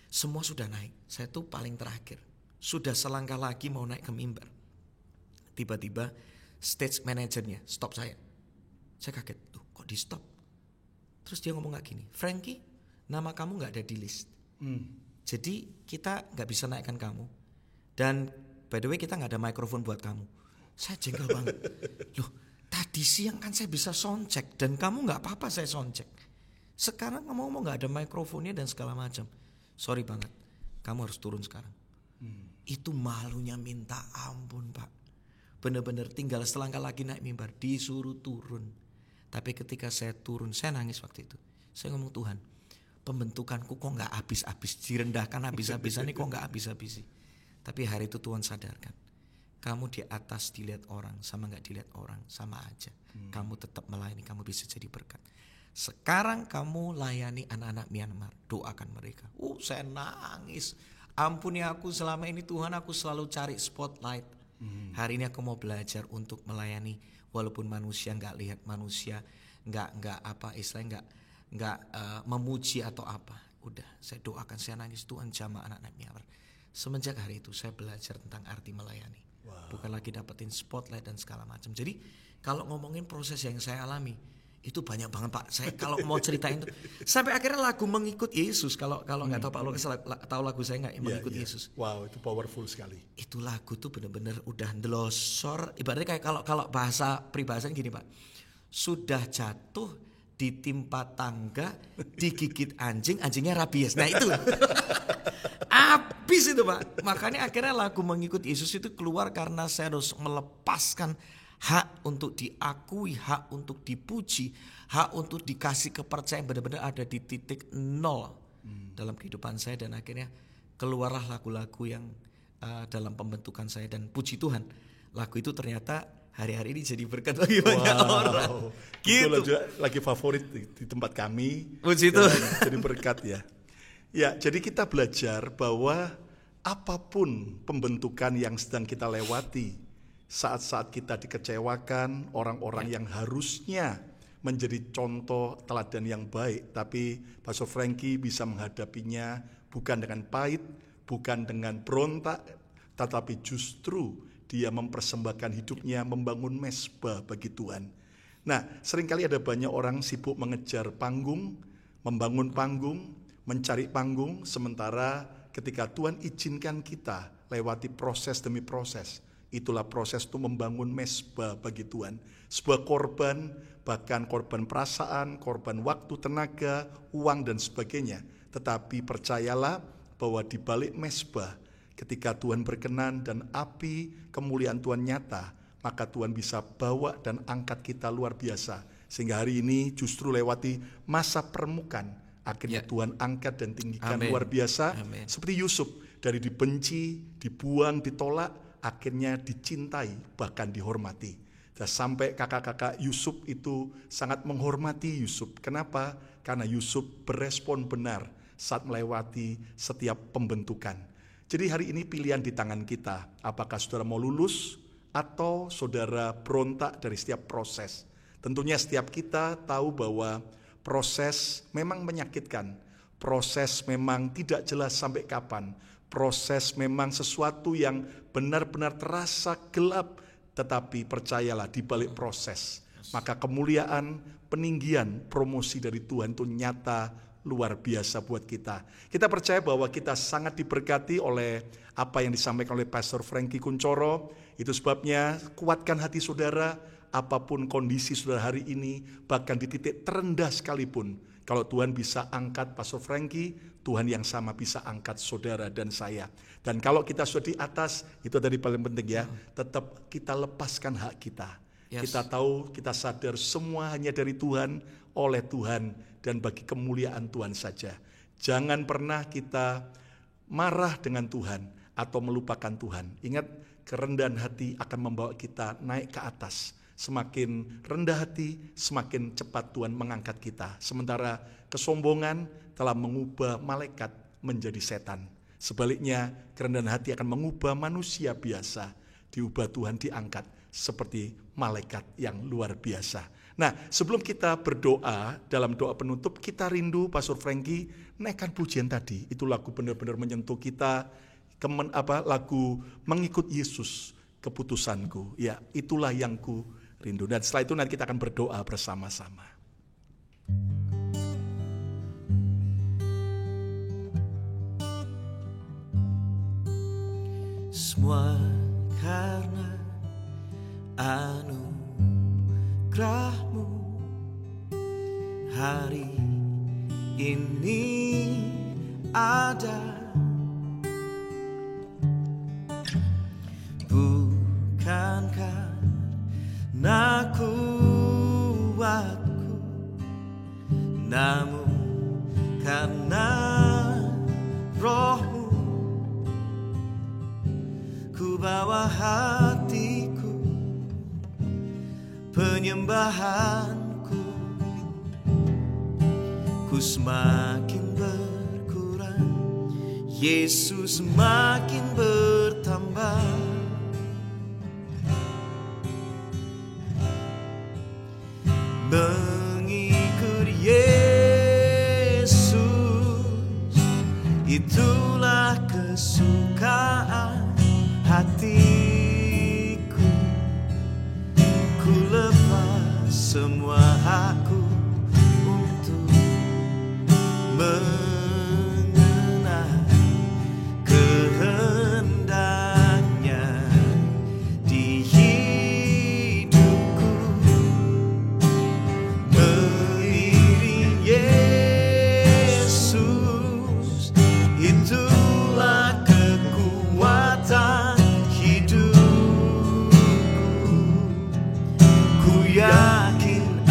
Semua sudah naik, saya tuh paling terakhir. Sudah selangkah lagi mau naik ke mimbar. Tiba-tiba stage manajernya stop saya. Saya kaget, tuh kok di stop? Terus dia ngomong gak gini, Frankie, nama kamu gak ada di list. Jadi kita gak bisa naikkan kamu. Dan by the way kita gak ada mikrofon buat kamu. Saya jengkel banget. Loh, tadi siang kan saya bisa soundcheck dan kamu gak apa-apa saya soundcheck. Sekarang ngomong gak ada mikrofonnya dan segala macam. Sorry banget, kamu harus turun sekarang. Itu malunya minta ampun Pak. Bener-bener tinggal selangkah lagi naik mimbar, disuruh turun. Tapi ketika saya turun, saya nangis waktu itu. Saya ngomong, Tuhan, pembentukanku kok gak habis-habis, direndahkan habis-habisan ini kok gak habis-habis. Tapi hari itu Tuhan sadarkan, kamu di atas dilihat orang sama gak dilihat orang sama aja. Kamu tetap melayani, kamu bisa jadi berkat. Sekarang kamu layani anak-anak Myanmar, doakan mereka. Saya nangis. Ampuni aku, selama ini Tuhan aku selalu cari spotlight. Hari ini aku mau belajar untuk melayani, walaupun manusia nggak lihat, manusia nggak apa istilahnya nggak memuji atau apa. Udah, saya doakan, saya nangis, Tuhan jamah anak-anak Myanmar. Semenjak hari itu saya belajar tentang arti melayani. Bukan lagi dapetin spotlight dan segala macam. Jadi kalau ngomongin proses yang saya alami, itu banyak banget Pak. Saya kalau mau ceritain itu sampai akhirnya lagu Mengikut Yesus. Kalau nggak tahu Pak Lukas tahu lagu saya nggak, Mengikut Yesus. Wow, itu powerful sekali. Itu lagu tuh bener-bener udah ndelosor. Ibaratnya kayak kalau bahasa peribahasa gini Pak. Sudah jatuh ditimpa tangga, digigit anjing, anjingnya rabies. Nah itu habis itu Pak. Makanya akhirnya lagu Mengikut Yesus itu keluar karena saya harus melepaskan hak untuk diakui, hak untuk dipuji, hak untuk dikasih kepercayaan benar-benar ada di titik nol dalam kehidupan saya. Dan akhirnya keluarlah lagu-lagu yang dalam pembentukan saya. Dan puji Tuhan, lagu itu ternyata hari-hari ini jadi berkat bagi banyak orang. Gitu. Itu lagi favorit di tempat kami. Puji Tuhan. Jadi berkat ya. Ya, jadi kita belajar bahwa apapun pembentukan yang sedang kita lewati, saat-saat kita dikecewakan, orang-orang yang harusnya menjadi contoh teladan yang baik, tapi Pastor Frankie bisa menghadapinya bukan dengan pahit, bukan dengan berontak, tetapi justru dia mempersembahkan hidupnya membangun mezbah bagi Tuhan. Nah, seringkali ada banyak orang sibuk mengejar panggung, membangun panggung, mencari panggung, sementara ketika Tuhan izinkan kita lewati proses demi proses, itulah proses untuk membangun mezbah bagi Tuhan. Sebuah korban, bahkan korban perasaan, korban waktu, tenaga, uang dan sebagainya. Tetapi percayalah bahwa di balik mezbah, ketika Tuhan berkenan dan api kemuliaan Tuhan nyata, maka Tuhan bisa bawa dan angkat kita luar biasa. Sehingga hari ini justru lewati masa permukaan, akhirnya Tuhan angkat dan tinggikan luar biasa. Seperti Yusuf, dari dibenci, dibuang, ditolak, akhirnya dicintai, bahkan dihormati. Dan sampai kakak-kakak Yusuf itu sangat menghormati Yusuf. Kenapa? Karena Yusuf berespon benar saat melewati setiap pembentukan. Jadi hari ini pilihan di tangan kita. Apakah saudara mau lulus atau saudara berontak dari setiap proses? Tentunya setiap kita tahu bahwa proses memang menyakitkan. Proses memang tidak jelas sampai kapan. Proses memang sesuatu yang benar-benar terasa gelap. Tetapi percayalah di balik proses, maka kemuliaan, peninggian, promosi dari Tuhan itu nyata luar biasa buat kita. Kita percaya bahwa kita sangat diberkati oleh apa yang disampaikan oleh Pastor Frankie Kuncoro. Itu sebabnya kuatkan hati saudara, apapun kondisi saudara hari ini, bahkan di titik terendah sekalipun. Kalau Tuhan bisa angkat Pastor Frankie, Tuhan yang sama bisa angkat saudara dan saya. Dan kalau kita sudah di atas, itu tadi paling penting ya, tetap kita lepaskan hak kita. Kita tahu, kita sadar semua hanya dari Tuhan, oleh Tuhan, dan bagi kemuliaan Tuhan saja. Jangan pernah kita marah dengan Tuhan atau melupakan Tuhan. Ingat, kerendahan hati akan membawa kita naik ke atas. Semakin rendah hati, semakin cepat Tuhan mengangkat kita. Sementara kesombongan telah mengubah malaikat menjadi setan. Sebaliknya, kerendahan hati akan mengubah manusia biasa. Diubah Tuhan, diangkat seperti malaikat yang luar biasa. Nah, sebelum kita berdoa, dalam doa penutup, kita rindu Pastor Frankie naikkan pujian tadi. Itu lagu benar-benar menyentuh kita. Lagu mengikut Yesus, keputusanku. Ya, itulah yang ku rindu. Dan setelah itu nanti kita akan berdoa bersama-sama. Semua karena anugerah-Mu, hari ini ada. Bukan karena kuatku, namun karena Roh-Mu. Ku bawa hatiku, penyembahanku, ku semakin berkurang, Yesus semakin bertambah. Mengikut Yesus, itulah kesukaan hatiku. Ku lepas semua hakku untuk mengenal kehendaknya di hidupku. Mengiring Yesus, itulah kekuatan hidupku. Ku yakin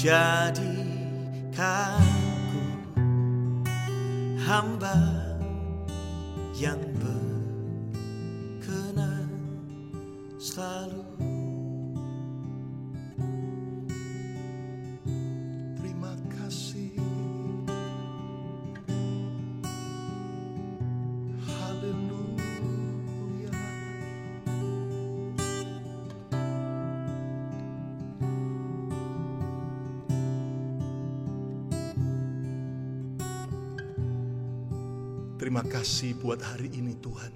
Jadikanku hamba yang berkenan selalu. Terima kasih. Haleluya. Terima kasih buat hari ini Tuhan.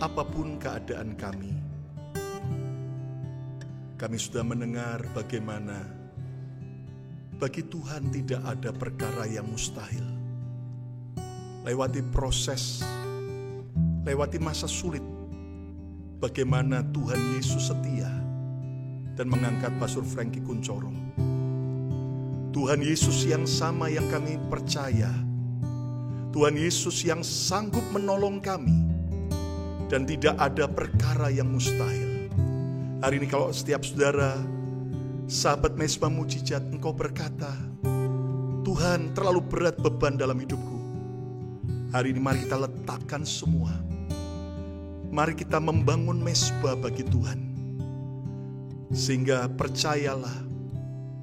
Apapun keadaan kami sudah mendengar bagaimana bagi Tuhan tidak ada perkara yang mustahil. Lewati proses, lewati masa sulit, bagaimana Tuhan Yesus setia dan mengangkat Pastor Frankie Kuncoro. Tuhan Yesus yang sama yang kami percaya, Tuhan Yesus yang sanggup menolong kami, dan tidak ada perkara yang mustahil. Hari ini kalau setiap saudara, sahabat Mezbah Mujizat, engkau berkata, Tuhan terlalu berat beban dalam hidupku. Hari ini mari kita letakkan semua. Mari kita membangun mezbah bagi Tuhan. Sehingga percayalah,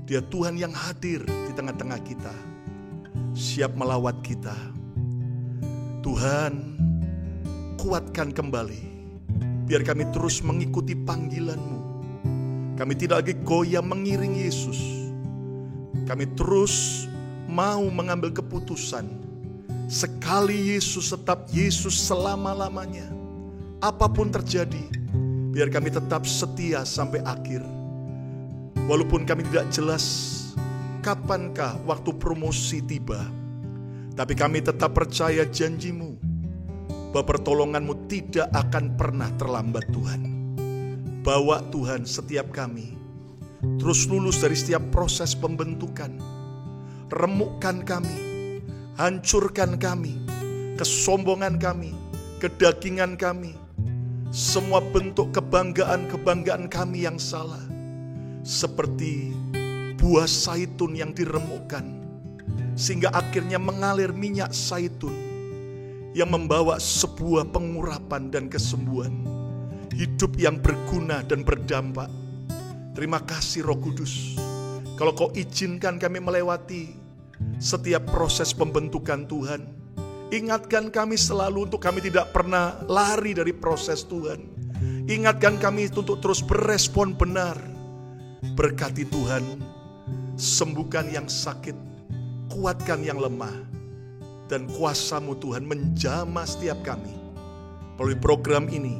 Dia Tuhan yang hadir di tengah-tengah kita, siap melawat kita. Tuhan, kuatkan kembali, biar kami terus mengikuti panggilan-Mu. Kami tidak lagi goyah mengiring Yesus. Kami terus mau mengambil keputusan, sekali Yesus tetap Yesus selama-lamanya. Apapun terjadi, biar kami tetap setia sampai akhir. Walaupun kami tidak jelas kapankah waktu promosi tiba, tapi kami tetap percaya janji-Mu bahwa pertolongan-Mu tidak akan pernah terlambat Tuhan. Bawa Tuhan setiap kami terus lulus dari setiap proses pembentukan. Remukkan kami, hancurkan kami, kesombongan kami, kedagingan kami, semua bentuk kebanggaan-kebanggaan kami yang salah. Seperti buah zaitun yang diremukkan, sehingga akhirnya mengalir minyak zaitun yang membawa sebuah pengurapan dan kesembuhan, hidup yang berguna dan berdampak. Terima kasih Roh Kudus, kalau Kau izinkan kami melewati setiap proses pembentukan Tuhan. Ingatkan kami selalu untuk kami tidak pernah lari dari proses Tuhan. Ingatkan kami untuk terus berespon benar. Berkati Tuhan, sembuhkan yang sakit, kuatkan yang lemah, dan kuasa-Mu Tuhan menjamah setiap kami. Melalui program ini,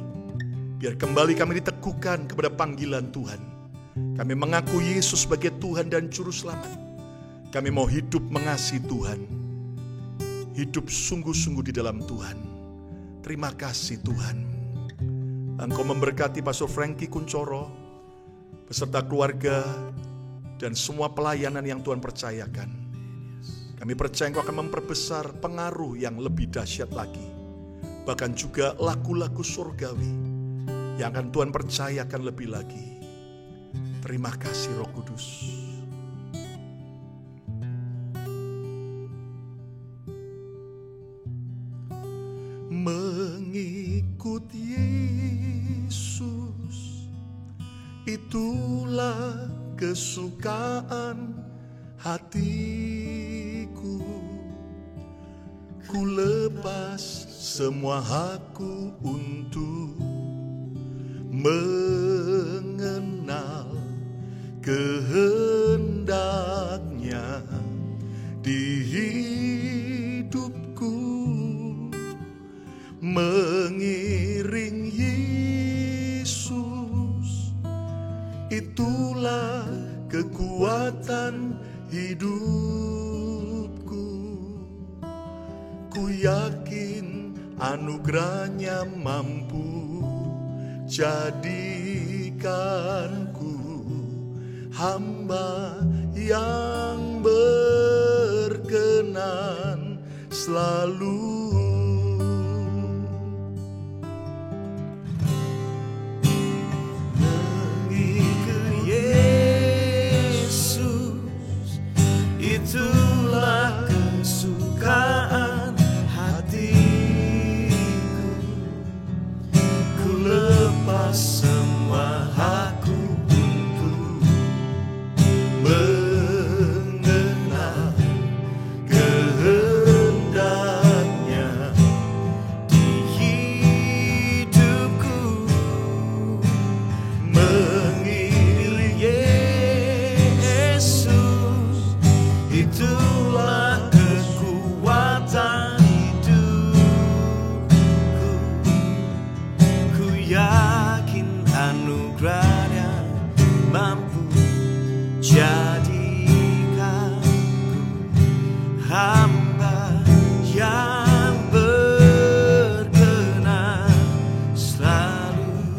biar kembali kami diteguhkan kepada panggilan Tuhan. Kami mengaku Yesus sebagai Tuhan dan Juru Selamat. Kami mau hidup mengasihi Tuhan, hidup sungguh-sungguh di dalam Tuhan. Terima kasih Tuhan. Engkau memberkati Pastor Frankie Kuncoro beserta keluarga dan semua pelayanan yang Tuhan percayakan. Kami percaya Engkau akan memperbesar pengaruh yang lebih dahsyat lagi, bahkan juga lagu-lagu surgawi yang akan Tuhan percayakan lebih lagi. Terima kasih Roh Kudus. Mengikut Yesus, itulah kesukaan hatiku. Ku lepas semua hakku untuk mengenal kehendaknya di hidupku. Mengiring Yesus, itulah kekuatan hidupku. Ku yakin anugerahnya mampu jadikanku hamba yang berkenan selalu. Mengikut Yesus, mampu jadikanku hamba yang berkenan selalu.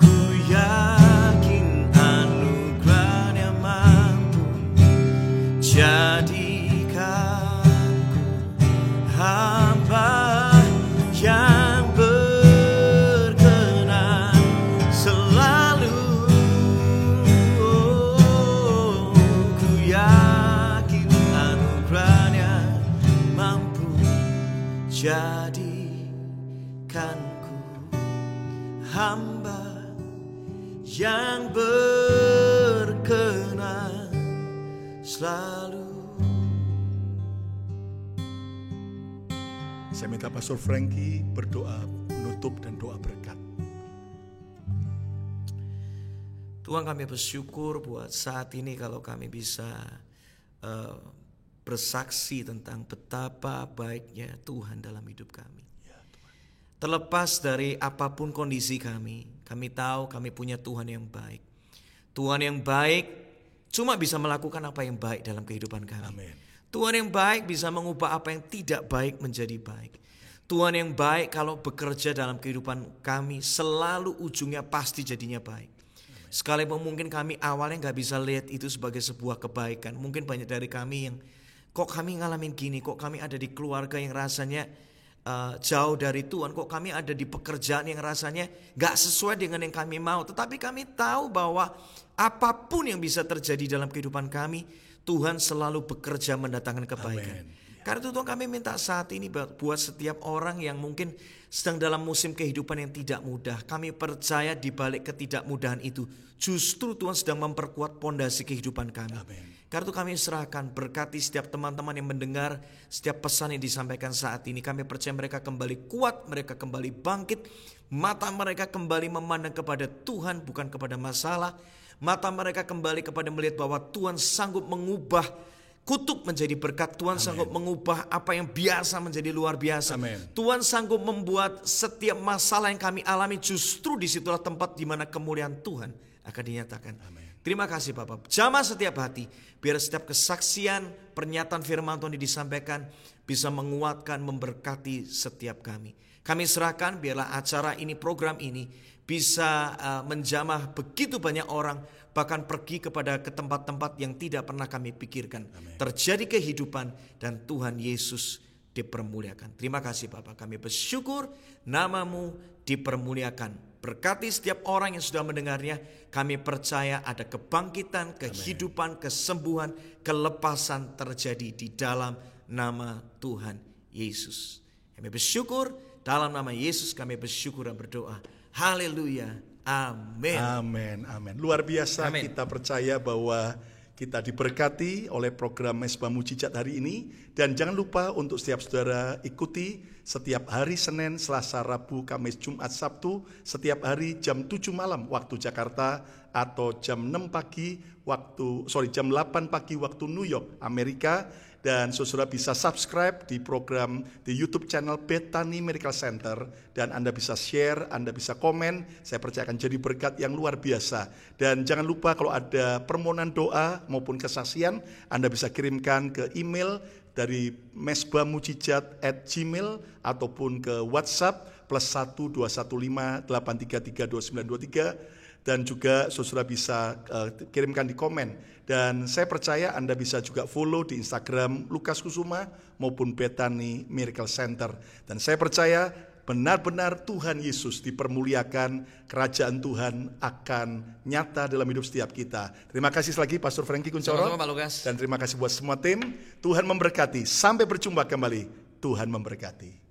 Ku yakin anugerahnya mampu jadikanku hamba yang berkenan selalu. Ku yakin anugerahnya mampu jadikanku hamba yang berkenan selalu. Saya minta Pastor Frankie berdoa menutup dan doa berkat. Tuhan, kami bersyukur buat saat ini kalau kami bisa bersaksi tentang betapa baiknya Tuhan dalam hidup kami. Terlepas dari apapun kondisi kami tahu kami punya Tuhan yang baik. Tuhan yang baik cuma bisa melakukan apa yang baik dalam kehidupan kami. Amin. Tuhan yang baik bisa mengubah apa yang tidak baik menjadi baik. Tuhan yang baik kalau bekerja dalam kehidupan kami selalu ujungnya pasti jadinya baik. Sekalipun mungkin kami awalnya gak bisa lihat itu sebagai sebuah kebaikan. Mungkin banyak dari kami yang kok kami ngalamin gini, kok kami ada di keluarga yang rasanya jauh dari Tuhan, kok kami ada di pekerjaan yang rasanya gak sesuai dengan yang kami mau. Tetapi kami tahu bahwa apapun yang bisa terjadi dalam kehidupan kami, Tuhan selalu bekerja mendatangkan kebaikan. Amen. Karena itu Tuhan, kami minta saat ini buat setiap orang yang mungkin sedang dalam musim kehidupan yang tidak mudah. Kami percaya di balik ketidakmudahan itu justru Tuhan sedang memperkuat pondasi kehidupan kami. Amen. Karena itu kami serahkan, berkati setiap teman-teman yang mendengar setiap pesan yang disampaikan saat ini. Kami percaya mereka kembali kuat, mereka kembali bangkit, mata mereka kembali memandang kepada Tuhan bukan kepada masalah. Mata mereka kembali kepada melihat bahwa Tuhan sanggup mengubah kutuk menjadi berkat. Tuhan sanggup mengubah apa yang biasa menjadi luar biasa. Amen. Tuhan sanggup membuat setiap masalah yang kami alami justru disitulah tempat di mana kemuliaan Tuhan akan dinyatakan. Amen. Terima kasih Bapak. Jamah setiap hati, biar setiap kesaksian, pernyataan firman Tuhan yang disampaikan bisa menguatkan, memberkati setiap kami. Kami serahkan biarlah acara ini, program ini bisa menjamah begitu banyak orang, bahkan pergi ke tempat-tempat yang tidak pernah kami pikirkan. Amen. Terjadi kehidupan dan Tuhan Yesus dipermuliakan. Terima kasih Bapak, kami bersyukur nama-Mu dipermuliakan. Berkati setiap orang yang sudah mendengarnya. Kami percaya ada kebangkitan, kehidupan, kesembuhan, kelepasan terjadi di dalam nama Tuhan Yesus. Kami bersyukur dalam nama Yesus, kami bersyukur dan berdoa. Haleluya. Amin. Amin. Amin. Luar biasa. Amin. Kita percaya bahwa kita diberkati oleh program Mesbah Mujizat hari ini. Dan jangan lupa untuk setiap saudara ikuti setiap hari Senin, Selasa, Rabu, Kamis, Jumat, Sabtu. Setiap hari jam 7 malam waktu Jakarta atau jam 8 pagi waktu New York, Amerika. Dan saudara bisa subscribe di program di YouTube channel Bethany Miracle Center. Dan Anda bisa share, Anda bisa komen. Saya percaya akan jadi berkat yang luar biasa. Dan jangan lupa kalau ada permohonan doa maupun kesaksian, Anda bisa kirimkan ke email dari mesbahmujizat@gmail ataupun ke WhatsApp +1 215 833 2923. Dan juga saudara bisa kirimkan di komen. Dan saya percaya Anda bisa juga follow di Instagram Lukas Kusuma maupun Bethany Miracle Center. Dan saya percaya benar-benar Tuhan Yesus dipermuliakan, kerajaan Tuhan akan nyata dalam hidup setiap kita. Terima kasih sekali lagi Pastor Frankie Kuncoro. Dan terima kasih buat semua tim. Tuhan memberkati. Sampai berjumpa kembali. Tuhan memberkati.